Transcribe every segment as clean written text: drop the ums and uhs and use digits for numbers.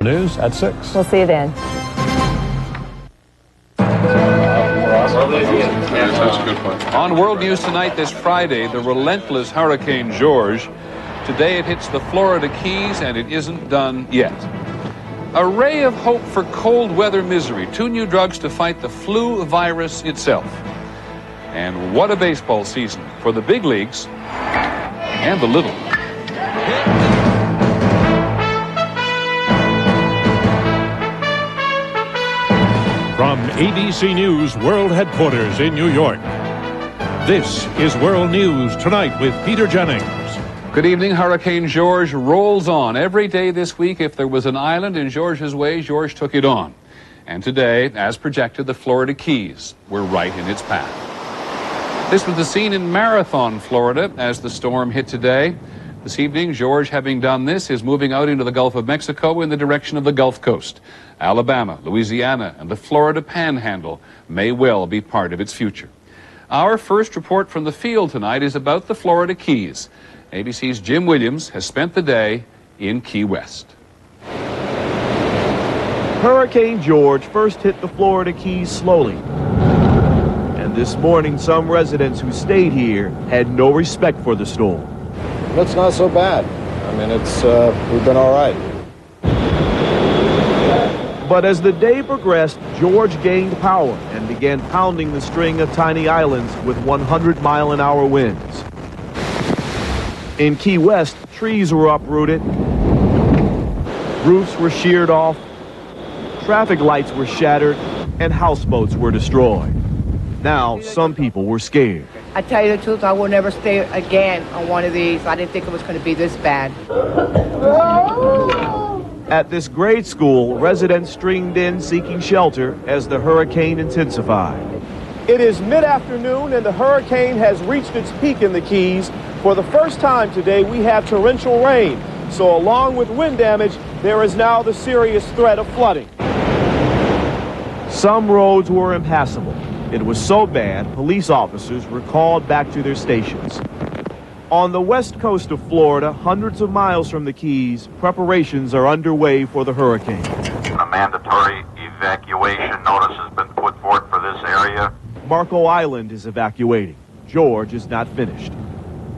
News at 6. We'll see you then. That's a good point. On World News Tonight this Friday, the relentless Hurricane George. Today it hits the Florida Keys, and it isn't done yet. A ray of hope for cold weather misery. 2 new drugs to fight the flu virus itself. And what a baseball season for the big leagues and the little. From ABC News World Headquarters in New York, this is World News Tonight with Peter Jennings. Good evening. Hurricane George rolls on. Every day this week, if there was an island in George's way, George took it on. And today, as projected, the Florida Keys were right in its path. This was the scene in Marathon, Florida, as the storm hit today. This evening, George, having done this, is moving out into the Gulf of Mexico in the direction of the Gulf Coast. Alabama, Louisiana, and the Florida Panhandle may well be part of its future. Our first report from the field tonight is about the Florida Keys. ABC's Jim Williams has spent the day in Key West. Hurricane George first hit the Florida Keys slowly. And this morning, some residents who stayed here had no respect for the storm. It's not so bad. I mean, we've been all right. But as the day progressed, George gained power and began pounding the string of tiny islands with 100-mile-an-hour winds. In Key West, trees were uprooted, roofs were sheared off, traffic lights were shattered, and houseboats were destroyed. Now, some people were scared. I tell you the truth, I will never stay again on one of these. I didn't think it was going to be this bad. At this grade school, residents streamed in seeking shelter as the hurricane intensified. It is mid-afternoon and the hurricane has reached its peak in the Keys. For the first time today, we have torrential rain. So along with wind damage, there is now the serious threat of flooding. Some roads were impassable. It was so bad, police officers were called back to their stations. On the west coast of Florida, hundreds of miles from the Keys, preparations are underway for the hurricane. A mandatory evacuation notice has been put forth for this area. Marco Island is evacuating. George is not finished.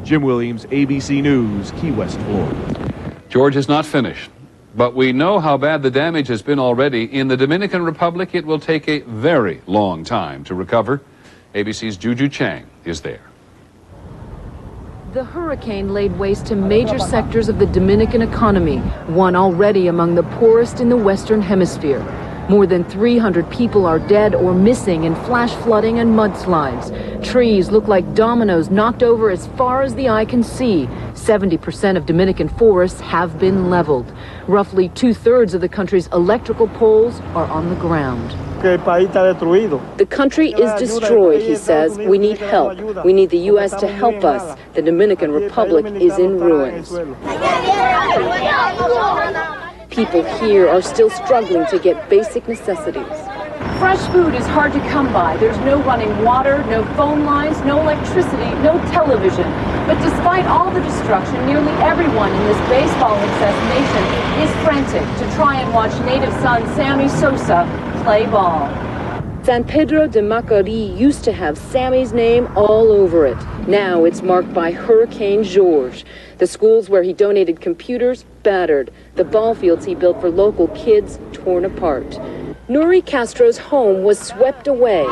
Jim Williams, ABC News, Key West, Florida. George is not finished, but we know how bad the damage has been already. In the Dominican Republic, it will take a very long time to recover. ABC's Juju Chang is there. The hurricane laid waste to major sectors of the Dominican economy, one already among the poorest in the Western Hemisphere. More than 300 people are dead or missing in flash flooding and mudslides. Trees look like dominoes knocked over as far as the eye can see. 70% of Dominican forests have been leveled. Roughly 2/3 of the country's electrical poles are on the ground. The country is destroyed, he says. We need help. We need the U.S. to help us. The Dominican Republic is in ruins. People here are still struggling to get basic necessities. Fresh food is hard to come by. There's no running water, no phone lines, no electricity, no television. But despite all the destruction, nearly everyone in this baseball-obsessed nation is frantic to try and watch native son Sammy Sosa play ball. San Pedro de Macorís used to have Sammy's name all over it. Now it's marked by Hurricane George. The schools where he donated computers, battered. The ball fields he built for local kids, torn apart. Nuri Castro's home was swept away.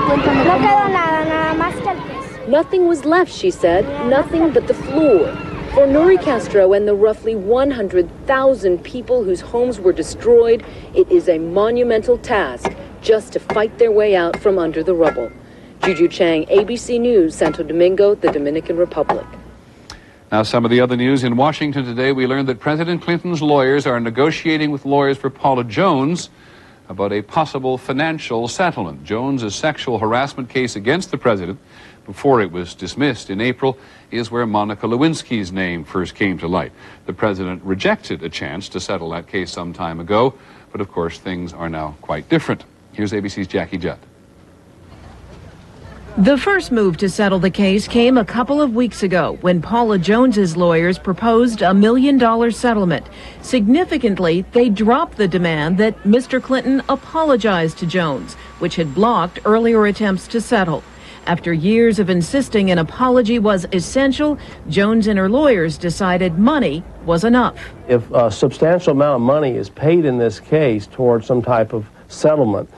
Nothing was left, she said, nothing but the floor. For Nuri Castro and the roughly 100,000 people whose homes were destroyed, it is a monumental task just to fight their way out from under the rubble. Juju Chang, ABC News, Santo Domingo, the Dominican Republic. Now, some of the other news. In Washington today, we learned that President Clinton's lawyers are negotiating with lawyers for Paula Jones about a possible financial settlement. Jones' sexual harassment case against the president, before it was dismissed in April, is where Monica Lewinsky's name first came to light. The president rejected a chance to settle that case some time ago, but of course things are now quite different. Here's ABC's Jackie Judd. The first move to settle the case came a couple of weeks ago when Paula Jones's lawyers proposed $1 million settlement. Significantly, they dropped the demand that Mr. Clinton apologize to Jones, which had blocked earlier attempts to settle. After years of insisting an apology was essential, Jones and her lawyers decided money was enough. If a substantial amount of money is paid in this case towards some type of settlement,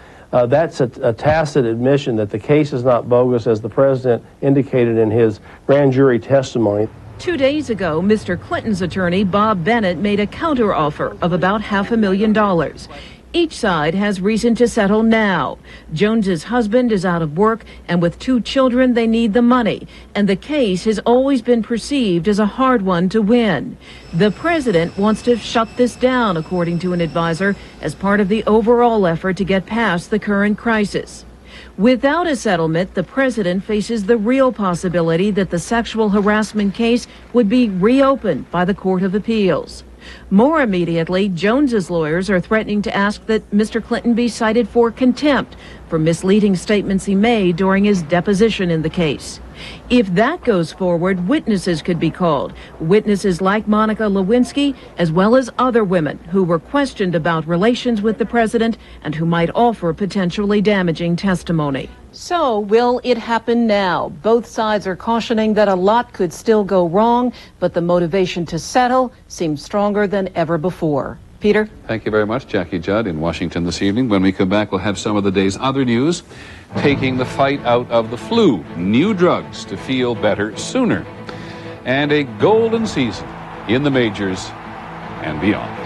that's a tacit admission that the case is not bogus, as the president indicated in his grand jury testimony. 2 days ago, Mr. Clinton's attorney, Bob Bennett, made a counteroffer of about $500,000. Each side has reason to settle now. Jones's husband is out of work, and with 2 children, they need the money. And the case has always been perceived as a hard one to win. The president wants to shut this down, according to an advisor, as part of the overall effort to get past the current crisis. Without a settlement, the president faces the real possibility that the sexual harassment case would be reopened by the Court of Appeals. More immediately, Jones's lawyers are threatening to ask that Mr. Clinton be cited for contempt for misleading statements he made during his deposition in the case. If that goes forward, witnesses could be called. Witnesses like Monica Lewinsky, as well as other women who were questioned about relations with the president and who might offer potentially damaging testimony. So, will it happen now? Both sides are cautioning that a lot could still go wrong, but the motivation to settle seems stronger than ever before. Peter? Thank you very much, Jackie Judd in Washington this evening. When we come back, we'll have some of the day's other news. Taking the fight out of the flu, new drugs to feel better sooner, and a golden season in the majors and beyond.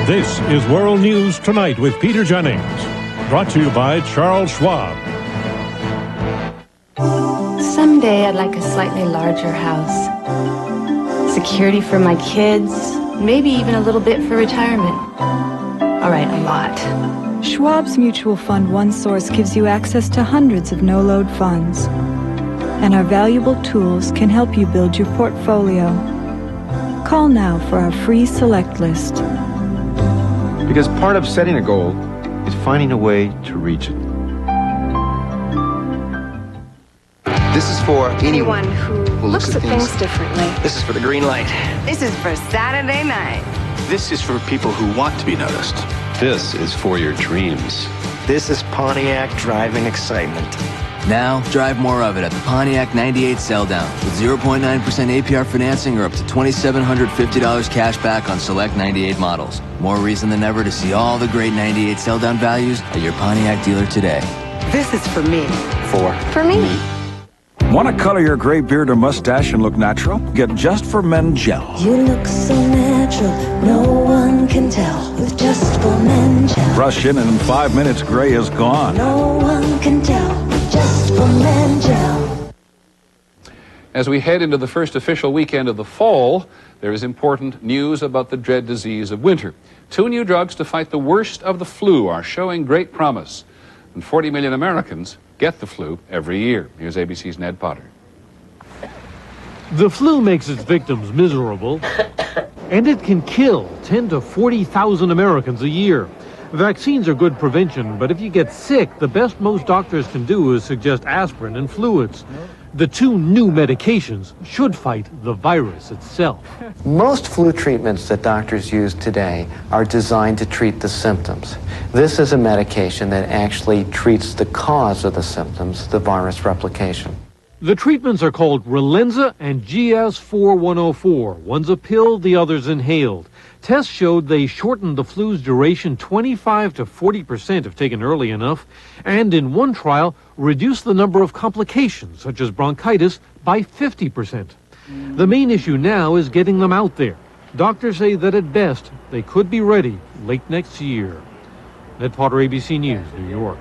This is World News Tonight with Peter Jennings. Brought to you by Charles Schwab. Someday I'd like a slightly larger house. Security for my kids, maybe even a little bit for retirement. All right, a lot. Schwab's Mutual Fund OneSource gives you access to hundreds of no-load funds. And our valuable tools can help you build your portfolio. Call now for our free select list. Because part of setting a goal is finding a way to reach it. This is for anyone who looks at things differently. This is for the green light. This is for Saturday night. This is for people who want to be noticed. This is for your dreams. This is Pontiac driving excitement. Now, drive more of it at the Pontiac 98 Sell-Down with 0.9% APR financing or up to $2,750 cash back on select 98 models. More reason than ever to see all the great 98 Sell-Down values at your Pontiac dealer today. This is for me. For me. Want to color your gray beard or mustache and look natural? Get Just for Men Gel. You look so natural, no one can tell with Just for Men Gel. Brush in and in 5 minutes, gray is gone. No one can tell with Just for Men Gel. As we head into the first official weekend of the fall, there is important news about the dread disease of winter. 2 new drugs to fight the worst of the flu are showing great promise. And 40 million Americans get the flu every year. Here's ABC's Ned Potter. The flu makes its victims miserable, and it can kill 10 to 40,000 Americans a year. Vaccines are good prevention, but if you get sick, the best most doctors can do is suggest aspirin and fluids. The 2 new medications should fight the virus itself. Most flu treatments that doctors use today are designed to treat the symptoms. This is a medication that actually treats the cause of the symptoms, the virus replication. The treatments are called Relenza and GS4104. One's a pill, the other's inhaled. Tests showed they shortened the flu's duration 25 to 40% if taken early enough, and in one trial, reduced the number of complications, such as bronchitis, by 50%. The main issue now is getting them out there. Doctors say that at best, they could be ready late next year. Ned Potter, ABC News, New York.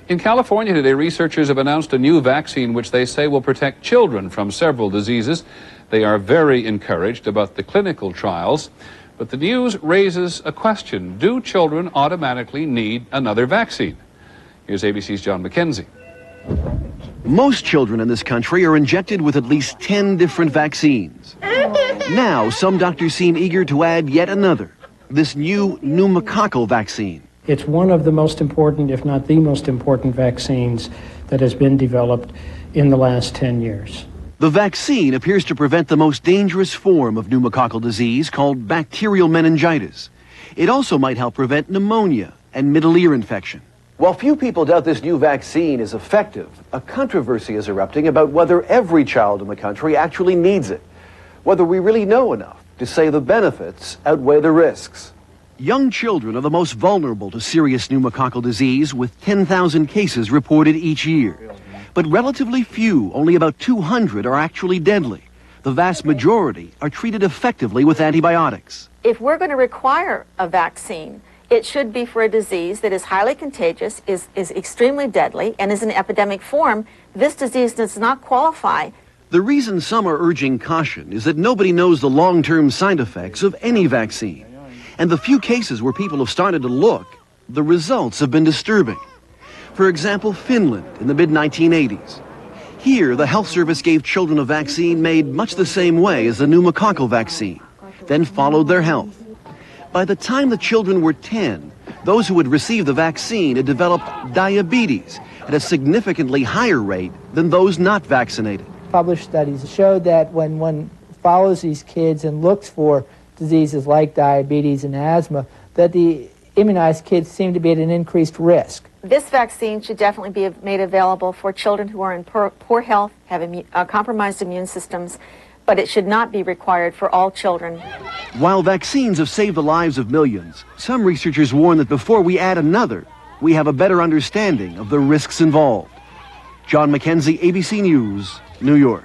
In California today, researchers have announced a new vaccine which they say will protect children from several diseases. They are very encouraged about the clinical trials. But the news raises a question. Do children automatically need another vaccine? Here's ABC's John McKenzie. Most children in this country are injected with at least 10 different vaccines. Now, some doctors seem eager to add yet another, this new pneumococcal vaccine. It's one of the most important, if not the most important, vaccines that has been developed in the last 10 years. The vaccine appears to prevent the most dangerous form of pneumococcal disease called bacterial meningitis. It also might help prevent pneumonia and middle ear infection. While few people doubt this new vaccine is effective, a controversy is erupting about whether every child in the country actually needs it, whether we really know enough to say the benefits outweigh the risks. Young children are the most vulnerable to serious pneumococcal disease, with 10,000 cases reported each year. But relatively few, only about 200, are actually deadly. The vast majority are treated effectively with antibiotics. If we're going to require a vaccine, it should be for a disease that is highly contagious, is extremely deadly, and is an epidemic form. This disease does not qualify. The reason some are urging caution is that nobody knows the long-term side effects of any vaccine. And the few cases where people have started to look, the results have been disturbing. For example, Finland in the mid-1980s. Here, the health service gave children a vaccine made much the same way as the pneumococcal vaccine, then followed their health. By the time the children were 10, those who had received the vaccine had developed diabetes at a significantly higher rate than those not vaccinated. Published studies showed that when one follows these kids and looks for diseases like diabetes and asthma, that the immunized kids seem to be at an increased risk. This vaccine should definitely be made available for children who are in poor health, have compromised immune systems, but it should not be required for all children. While vaccines have saved the lives of millions, some researchers warn that before we add another, we have a better understanding of the risks involved. John McKenzie, ABC News, New York.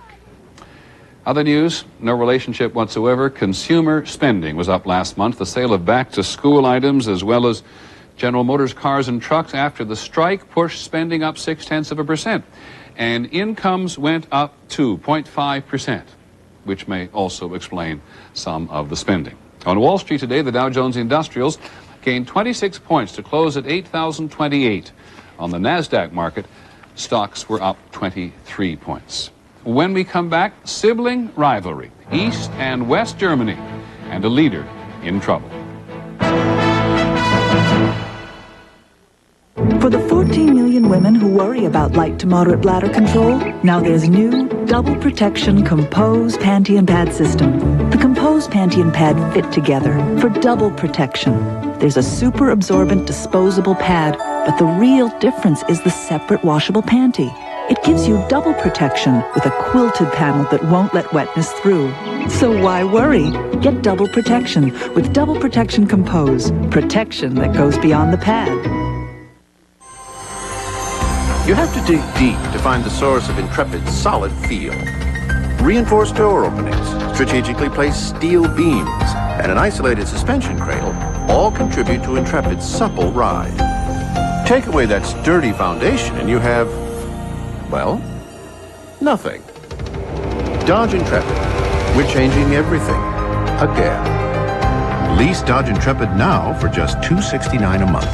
Other news, no relationship whatsoever. Consumer spending was up last month. The sale of back-to-school items as well as General Motors cars and trucks after the strike pushed spending up 0.6%. And incomes went up 2.5%, which may also explain some of the spending. On Wall Street today, the Dow Jones Industrials gained 26 points to close at 8,028. On the NASDAQ market, stocks were up 23 points. When we come back, sibling rivalry, East and West Germany, and a leader in trouble. For the 14 million women who worry about light to moderate bladder control, now there's new Double Protection Compose Panty and Pad system. The Compose Panty and Pad fit together for double protection. There's a super absorbent disposable pad, but the real difference is the separate washable panty. It gives you double protection with a quilted panel that won't let wetness through. So why worry? Get double protection with Double Protection Compose. Protection that goes beyond the pad. You have to dig deep to find the source of Intrepid's solid feel. Reinforced door openings, strategically placed steel beams, and an isolated suspension cradle all contribute to Intrepid's supple ride. Take away that sturdy foundation and you have, well, nothing. Dodge Intrepid. We're changing everything. Again. Lease Dodge Intrepid now for just $269 a month.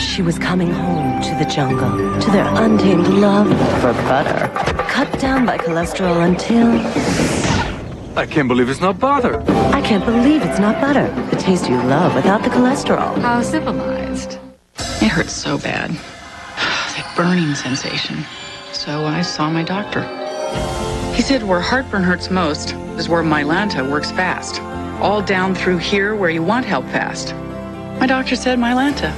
She was coming home to the jungle, to their untamed love for butter. Cut down by cholesterol until... I can't believe it's not butter. I can't believe it's not butter. The taste you love without the cholesterol. How civilized. It hurts so bad. That burning sensation. So I saw my doctor. He said where heartburn hurts most is where Mylanta works fast. All down through here where you want help fast. My doctor said Mylanta.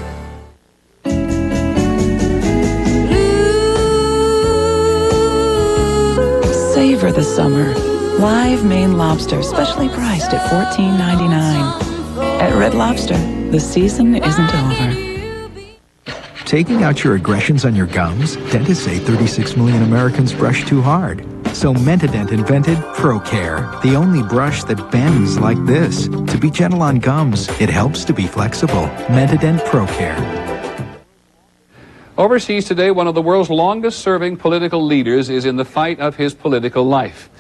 Savor the summer. Live Maine lobster, specially priced at $14.99. At Red Lobster, the season isn't over. Taking out your aggressions on your gums? Dentists say 36 million Americans brush too hard. So Mentadent invented ProCare, the only brush that bends like this. To be gentle on gums, it helps to be flexible. Mentadent ProCare. Overseas today, one of the world's longest-serving political leaders is in the fight of his political life.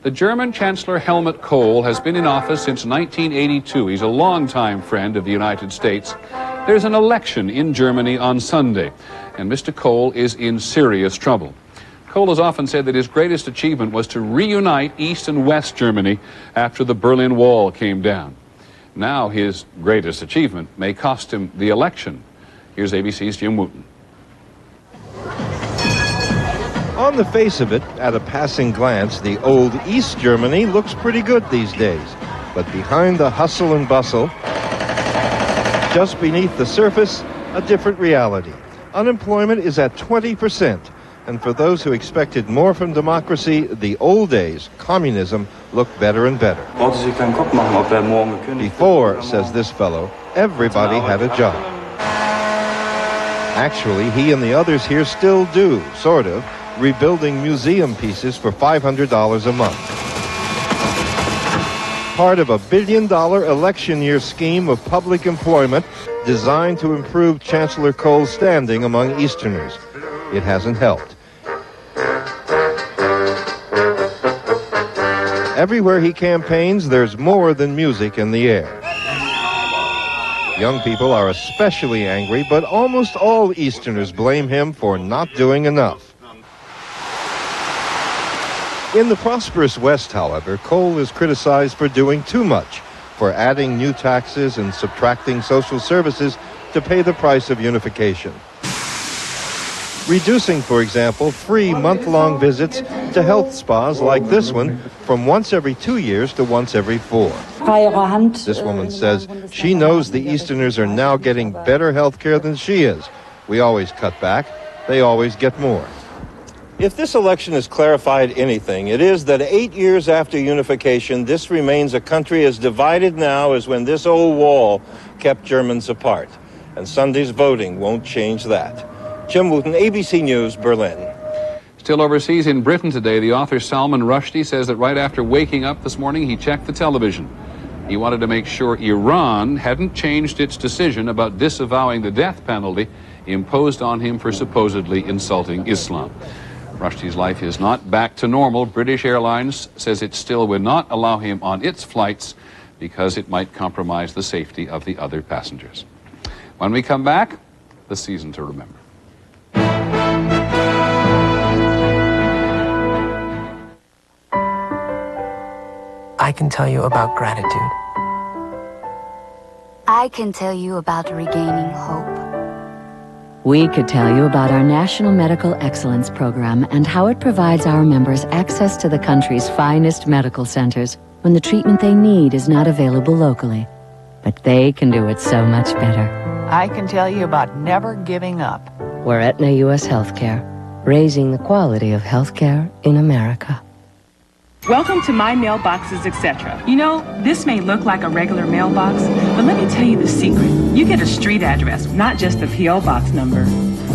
The German Chancellor Helmut Kohl has been in office since 1982. He's a longtime friend of the United States. There's an election in Germany on Sunday, and Mr. Kohl is in serious trouble. Kohl has often said that his greatest achievement was to reunite East and West Germany after the Berlin Wall came down. Now his greatest achievement may cost him the election. Here's ABC's Jim Wooten. On the face of it, at a passing glance, the old East Germany looks pretty good these days. But behind the hustle and bustle, just beneath the surface, a different reality. Unemployment is at 20%. And for those who expected more from democracy, the old days, communism, looked better and better. Before, says this fellow, everybody had a job. Actually, he and the others here still do, sort of, rebuilding museum pieces for $500 a month. Part of a $1 billion election year scheme of public employment designed to improve Chancellor Kohl's standing among Easterners. It hasn't helped. Everywhere he campaigns, there's more than music in the air. Young people are especially angry, but almost all Easterners blame him for not doing enough. In the prosperous West, however, Kohl is criticized for doing too much, for adding new taxes and subtracting social services to pay the price of unification. Reducing, for example, free month-long visits to health spas like this one from once every 2 years to once every 4. This woman says she knows the Easterners are now getting better health care than she is. We always cut back. They always get more. If this election has clarified anything, it is that 8 years after unification, this remains a country as divided now as when this old wall kept Germans apart. And Sunday's voting won't change that. Jim Wooten, ABC News, Berlin. Still overseas in Britain today, the author Salman Rushdie says that right after waking up this morning, he checked the television. He wanted to make sure Iran hadn't changed its decision about disavowing the death penalty imposed on him for supposedly insulting Islam. Rushdie's life is not back to normal. British Airlines says it still will not allow him on its flights because it might compromise the safety of the other passengers. When we come back, the season to remember. I can tell you about gratitude. I can tell you about regaining hope. We could tell you about our National Medical Excellence Program and how it provides our members access to the country's finest medical centers when the treatment they need is not available locally. But they can do it so much better. I can tell you about never giving up. We're Aetna U.S. Healthcare, raising the quality of healthcare in America. Welcome to My Mailboxes, etc. You know, this may look like a regular mailbox, but let me tell you the secret. You get a street address, not just a P.O. box number.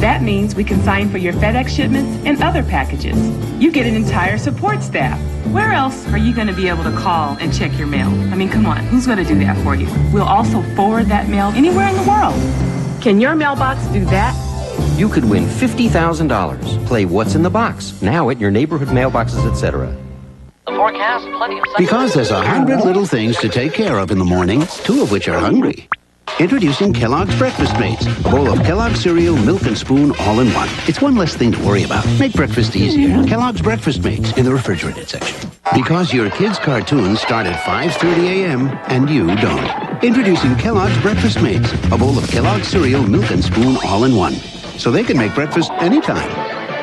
That means we can sign for your FedEx shipments and other packages. You get an entire support staff. Where else are you going to be able to call and check your mail? I mean, come on, who's going to do that for you? We'll also forward that mail anywhere in the world. Can your mailbox do that? You could win $50,000. Play What's in the Box, now at your neighborhood mailboxes, etc. The forecast, plenty of Because there's 100 little things to take care of in the morning, 2 of which are hungry. Introducing Kellogg's Breakfast Mates, a bowl of Kellogg's cereal, milk, and spoon all in one. It's one less thing to worry about. Make breakfast easier. Kellogg's Breakfast Mates in the refrigerated section. Because your kids' cartoons start at 5:30 a.m. and you don't. Introducing Kellogg's Breakfast Mates, a bowl of Kellogg's cereal, milk, and spoon all in one. So they can make breakfast anytime.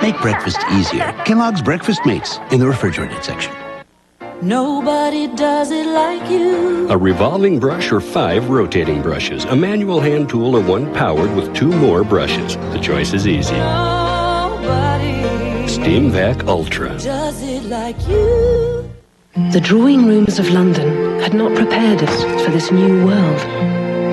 Make breakfast easier. Kellogg's Breakfast Mates in the refrigerated section. Nobody does it like you. A revolving brush or 5 rotating brushes, a manual hand tool or 1 powered with 2 more brushes. The choice is easy. Nobody Steam Vac Ultra. does it like you. The drawing rooms of London had not prepared us for this new world.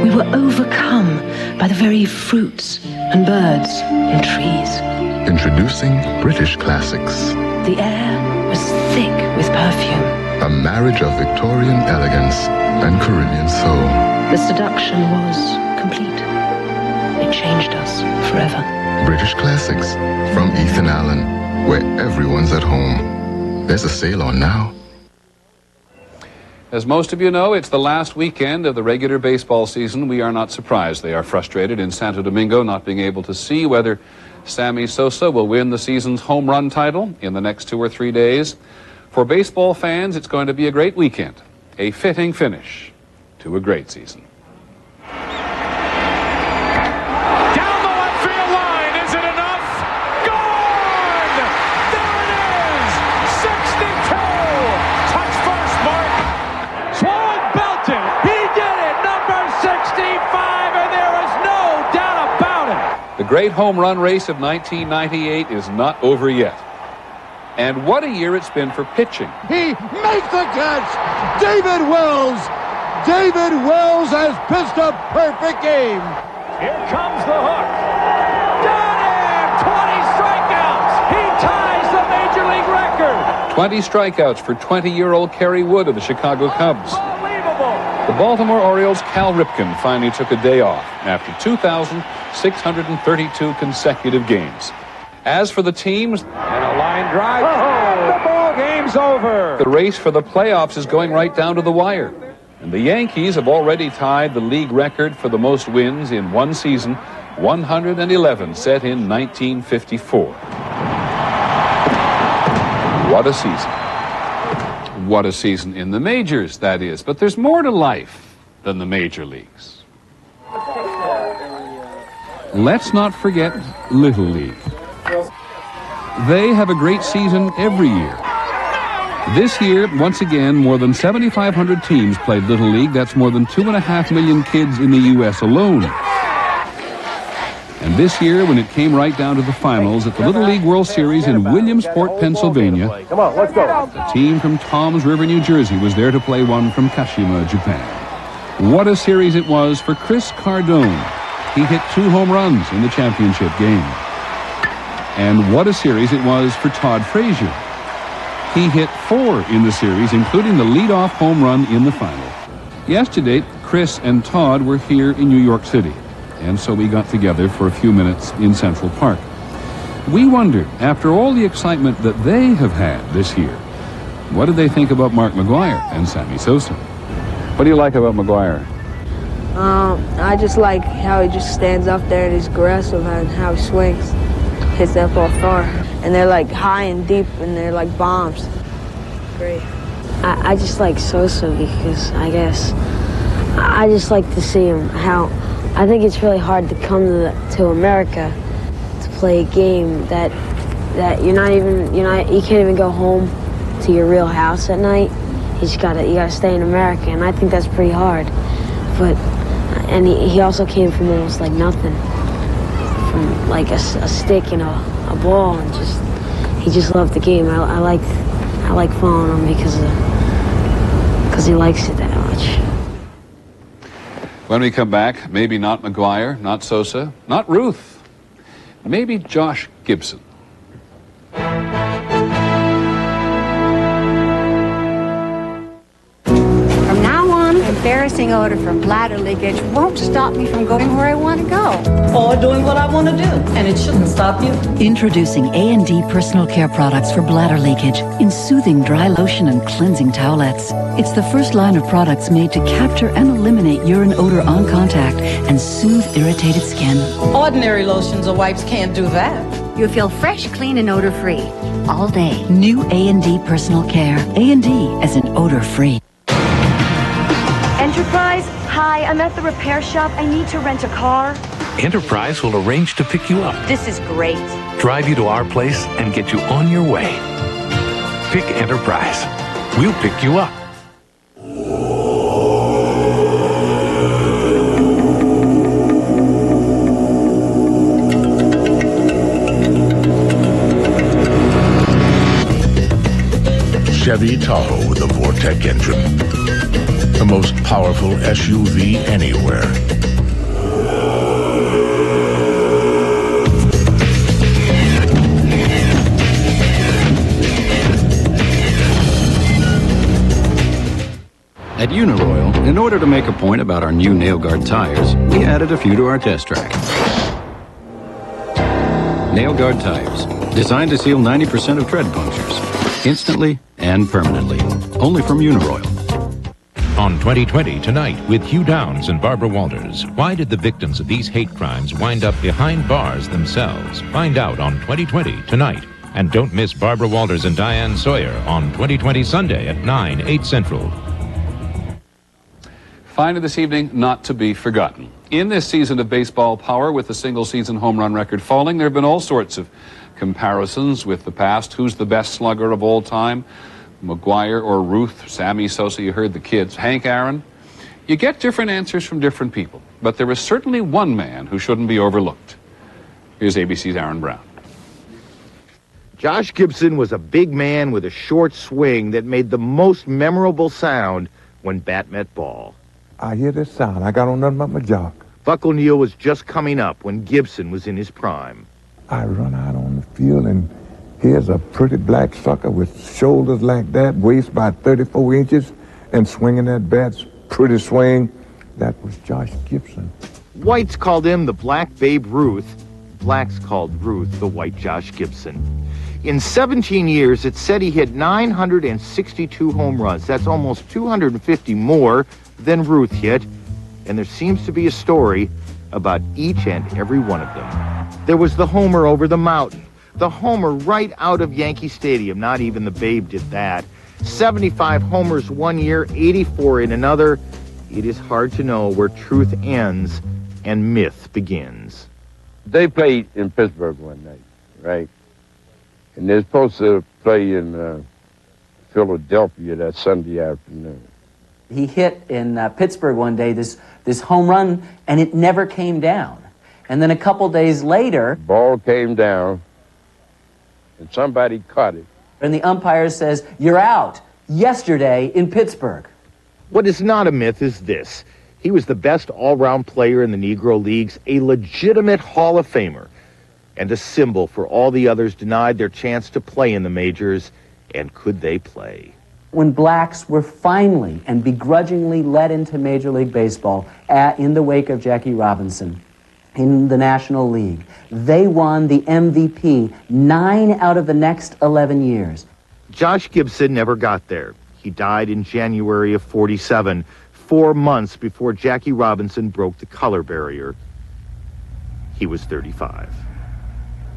We were overcome by the very fruits and birds and trees. Introducing British Classics. The air was thick with perfume. A marriage of Victorian elegance and Caribbean soul. The seduction was complete. It changed us forever. British Classics from Ethan Allen, where everyone's at home. There's a sale on now. As most of you know, it's the last weekend of the regular baseball season. We are not surprised they are frustrated in Santo Domingo, not being able to see whether Sammy Sosa will win the season's home run title in the next 2 or 3 days. For baseball fans, it's going to be a great weekend, a fitting finish to a great season. The great home run race of 1998 is not over yet. And what a year it's been for pitching. He makes the catch! David Wells! David Wells has pitched a perfect game! Here comes the hook. Got him! 20 strikeouts! He ties the Major League record! 20 strikeouts for 20-year-old Kerry Wood of the Chicago Cubs. The Baltimore Orioles' Cal Ripken finally took a day off after 2,632 consecutive games. As for the teams, and a line drive, the ball game's over. The race for the playoffs is going right down to the wire. And the Yankees have already tied the league record for the most wins in one season, 111 set in 1954. What a season. What a season in the majors, that is. But there's more to life than the major leagues. Let's not forget Little League. They have a great season every year. This year, once again, more than 7,500 teams played Little League. That's more than 2.5 million kids in the U.S. alone. And this year, when it came right down to the finals at the Little League World Series in Williamsport, Pennsylvania, come on, let's go. A team from Toms River, New Jersey was there to play one from Kashima, Japan. What a series it was for Chris Cardone. He hit 2 home runs in the championship game. And what a series it was for Todd Frazier. He hit 4 in the series, including the leadoff home run in the final. Yesterday, Chris and Todd were here in New York City. And so we got together for a few minutes in Central Park. We wondered, after all the excitement that they have had this year, what did they think about Mark McGwire and Sammy Sosa? What do you like about McGwire? I just like how he just stands up there and he's aggressive and how he swings. Hits that ball far. And they're like high and deep and they're like bombs. Great. I just like Sosa because I just like to see him I think it's really hard to come to America to play a game that you can't even go home to your real house at night. You gotta stay in America, and I think that's pretty hard. And he also came from almost like nothing, from like a stick and a ball, and he just loved the game. I like following him because he likes it that much. When we come back, maybe not McGwire, not Sosa, not Ruth, maybe Josh Gibson. From now on, embarrassing odor from bladder leakage won't stop me from going where I want to go. Or doing what I want to do, and it shouldn't stop you. Introducing A&D personal care products for bladder leakage in soothing dry lotion and cleansing towelettes. It's the first line of products made to capture and eliminate urine odor on contact and soothe irritated skin. Ordinary lotions or wipes can't do that. You'll feel fresh, clean, and odor-free all day. New A&D personal care. A&D as in odor-free. Enterprise? Hi, I'm at the repair shop. I need to rent a car. Enterprise will arrange to pick you up, This is great. drive you to our place, and get you on your way. Pick Enterprise. We'll pick you up. Chevy Tahoe with a Vortec engine. The most powerful SUV anywhere. At Uniroyal, in order to make a point about our new NailGuard tires, we added a few to our test track. NailGuard tires, designed to seal 90% of tread punctures, instantly and permanently. Only from Uniroyal. On 2020 Tonight with Hugh Downs and Barbara Walters. Why did the victims of these hate crimes wind up behind bars themselves? Find out on 2020 Tonight. And don't miss Barbara Walters and Diane Sawyer on 2020 Sunday at 9, 8 Central. Finally this evening, not to be forgotten. In this season of baseball power, with the single-season home run record falling, there have been all sorts of comparisons with the past. Who's the best slugger of all time? McGuire or Ruth? Sammy Sosa, you heard the kids. Hank Aaron? You get different answers from different people, but there is certainly one man who shouldn't be overlooked. Here's ABC's Aaron Brown. Josh Gibson was a big man with a short swing that made the most memorable sound when bat met ball. I hear this sound. I got on nothing but my jock. Buck O'Neil was just coming up when Gibson was in his prime. I run out on the field, and here's a pretty black sucker with shoulders like that, waist about 34 inches, and swinging that bat's pretty swing. That was Josh Gibson. Whites called him the Black Babe Ruth. Blacks called Ruth the White Josh Gibson. In 17 years, it said he hit 962 home runs. That's almost 250 more than Ruth hit. And there seems to be a story about each and every one of them. There was the homer over the mountain. The homer right out of Yankee Stadium. Not even the Babe did that. 75 homers one year, 84 in another. It is hard to know where truth ends and myth begins. They played in Pittsburgh one night, right? And they're supposed to play in Philadelphia that Sunday afternoon. He hit in Pittsburgh one day this home run, and it never came down. And then a couple days later... Ball came down, and somebody caught it. And the umpire says, "You're out." Yesterday in Pittsburgh. What is not a myth is this. He was the best all-round player in the Negro Leagues, a legitimate Hall of Famer, and a symbol for all the others denied their chance to play in the majors. And could they play? When blacks were finally and begrudgingly led into Major League Baseball in the wake of Jackie Robinson in the National League, they won the MVP 9 out of the next 11 years. Josh Gibson never got there. He died in January of '47, 4 months before Jackie Robinson broke the color barrier. He was 35.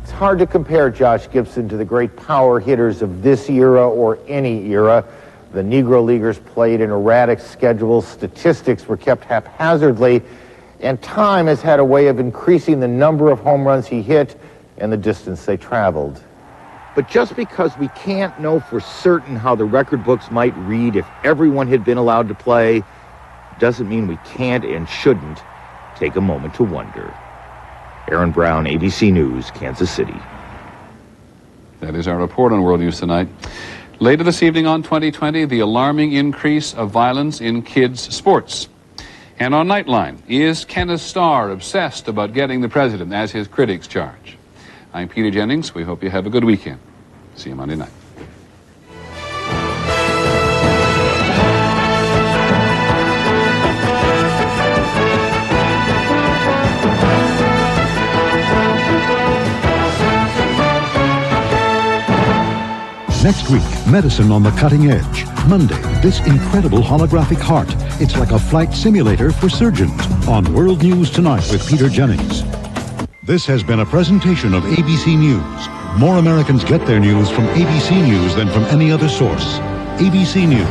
It's hard to compare Josh Gibson to the great power hitters of this era or any era. The Negro Leaguers played an erratic schedule, statistics were kept haphazardly, and time has had a way of increasing the number of home runs he hit and the distance they traveled. But just because we can't know for certain how the record books might read if everyone had been allowed to play, doesn't mean we can't and shouldn't take a moment to wonder. Aaron Brown, ABC News, Kansas City. That is our report on World News Tonight. Later this evening on 2020, the alarming increase of violence in kids' sports. And on Nightline, is Kenneth Starr obsessed about getting the president as his critics charge? I'm Peter Jennings. We hope you have a good weekend. See you Monday night. Next week, medicine on the cutting edge. Monday, this incredible holographic heart. It's like a flight simulator for surgeons. On World News Tonight with Peter Jennings. This has been a presentation of ABC News. More Americans get their news from ABC News than from any other source. ABC News.